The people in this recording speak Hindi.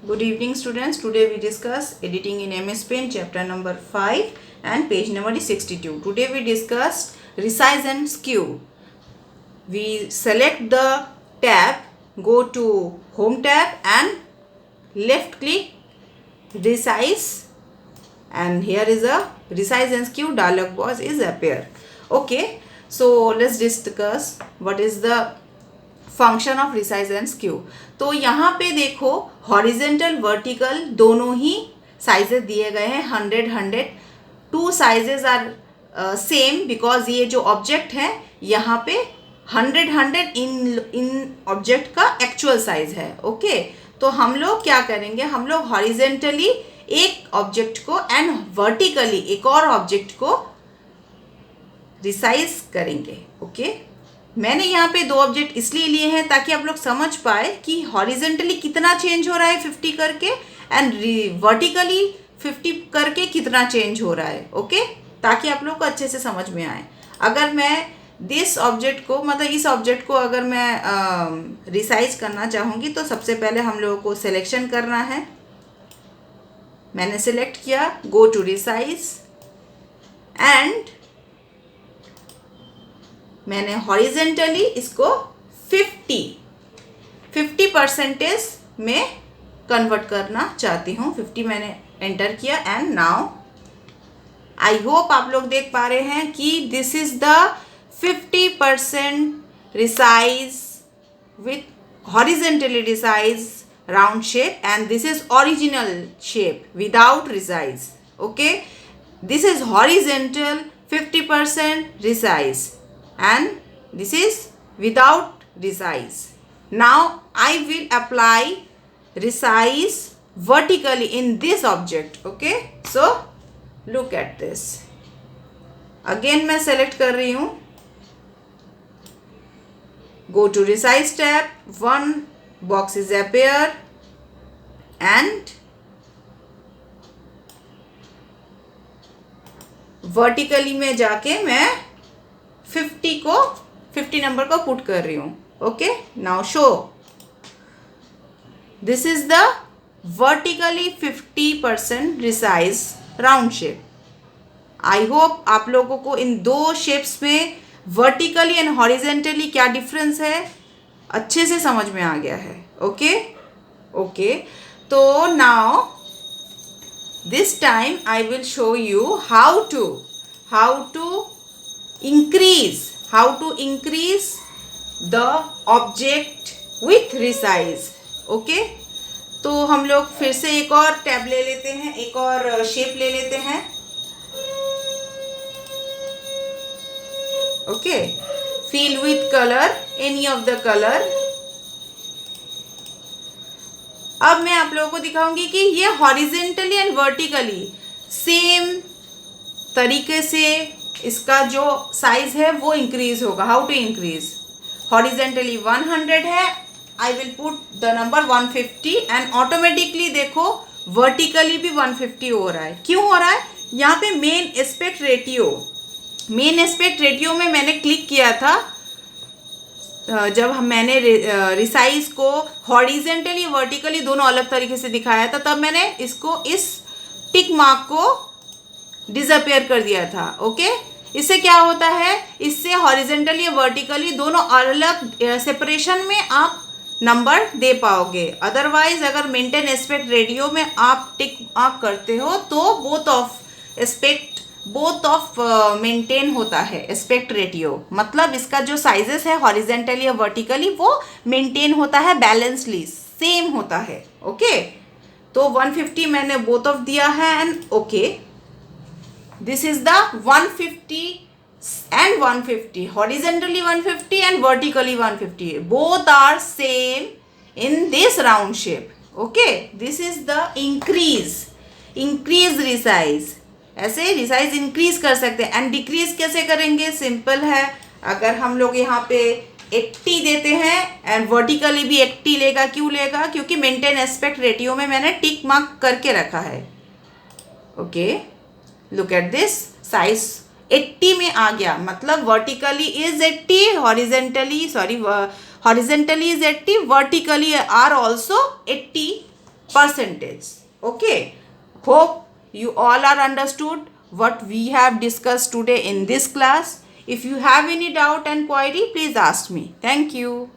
Good evening, students. Today we discuss editing in MS Paint, chapter number 5 and page number is 62. Today we discuss resize and skew. We select the tab, go to home tab and left click resize, and here is a resize and skew dialog box is appear. Okay, so let's discuss what is the function of resize and skew. तो यहाँ पे देखो हॉरिजेंटल वर्टिकल दोनों ही साइजेस दिए गए हैं 100. Two sizes are same because ये जो ऑब्जेक्ट है यहाँ पे 100 इन ऑब्जेक्ट का एक्चुअल साइज है. ओके, तो हम लोग क्या करेंगे, हम लोग हॉरिजेंटली एक ऑब्जेक्ट को एंड वर्टिकली एक और ऑब्जेक्ट को रिसाइज करेंगे. ओके, मैंने यहाँ पे दो ऑब्जेक्ट इसलिए लिए हैं ताकि आप लोग समझ पाए कि हॉरिजेंटली कितना चेंज हो रहा है 50 करके एंड वर्टिकली 50 करके कितना चेंज हो रहा है. ओके, ताकि आप लोग को अच्छे से समझ में आए. अगर मैं दिस ऑब्जेक्ट को मतलब इस ऑब्जेक्ट को अगर मैं रिसाइज करना चाहूँगी तो सबसे पहले हम लोगों को सिलेक्शन करना है. मैंने सिलेक्ट किया, गो टू रिसाइज एंड मैंने हॉरिजेंटली इसको 50% में कन्वर्ट करना चाहती हूँ. 50 मैंने एंटर किया एंड नाउ आई होप आप लोग देख पा रहे हैं कि this is the 50% resize with horizontally resize round shape and this is original shape without resize. Okay, this is horizontal 50% resize and this is without resize. Now I will apply resize vertically in this object. Okay, so look at this. Again मैं select कर रही हूँ, go to resize tab, one box is appear and vertically में जाके मैं 50 नंबर को पुट कर रही हूँ. Okay, now show this is the vertically 50% resize round shape. I hope आप लोगों को इन दो शेप्स में वर्टिकली एंड हॉरिजेंटली क्या डिफरेंस है अच्छे से समझ में आ गया है. ओके ओके, तो now this time I will show you how to increase the object with resize. Okay, तो हम लोग फिर से एक और टैब ले लेते हैं, एक और शेप ले लेते हैं. Okay, fill with color, any of the color. अब मैं आप लोगों को दिखाऊंगी कि ये हॉरिजेंटली एंड वर्टिकली सेम तरीके से इसका जो साइज है वो इंक्रीज होगा. हाउ टू इंक्रीज, हॉरिजेंटली 100 है, I will put the number 150 and automatically देखो वर्टिकली भी 150 हो रहा है. क्यों हो रहा है, यहाँ पे मेन एस्पेक्ट रेटियो में मैंने क्लिक किया था जब मैंने रिसाइज को हॉरिजेंटली वर्टिकली दोनों अलग तरीके से दिखाया था, तब मैंने इसको इस टिक मार्क को डिसअपियर कर दिया था. ओके, इससे क्या होता है, इससे हॉरिजेंटली या वर्टिकली दोनों अलग सेपरेशन में आप नंबर दे पाओगे. अदरवाइज अगर मेंटेन एस्पेक्ट रेडियो में आप टिक मार्क करते हो तो बोथ ऑफ मेंटेन होता है एस्पेक्ट रेटियो. मतलब इसका जो साइजेस है हॉरिजेंटली या वर्टिकली वो मेंटेन होता है, बैलेंसली सेम होता है. ओके, तो 150 मैंने बोथ ऑफ दिया है and okay, this is the 150 and 150, horizontally 150 and vertically 150, both are same in this round shape. Okay, this is the increase resize. ऐसे रिसाइज इंक्रीज कर सकते हैं एंड डिक्रीज कैसे करेंगे, सिंपल है. अगर हम लोग यहाँ पे 80 देते हैं एंड वर्टिकली भी 80 लेगा. क्यों लेगा, क्योंकि मेंटेन एस्पेक्ट रेटियो में मैंने टिक मार्क करके रखा है. Okay, look at this, size 80 में आ गया, मतलब vertically is 80, horizontally is 80, vertically are also 80 percentage. Okay. Hope you all are understood what we have discussed today in this class. If you have any doubt and query, please ask me. Thank you.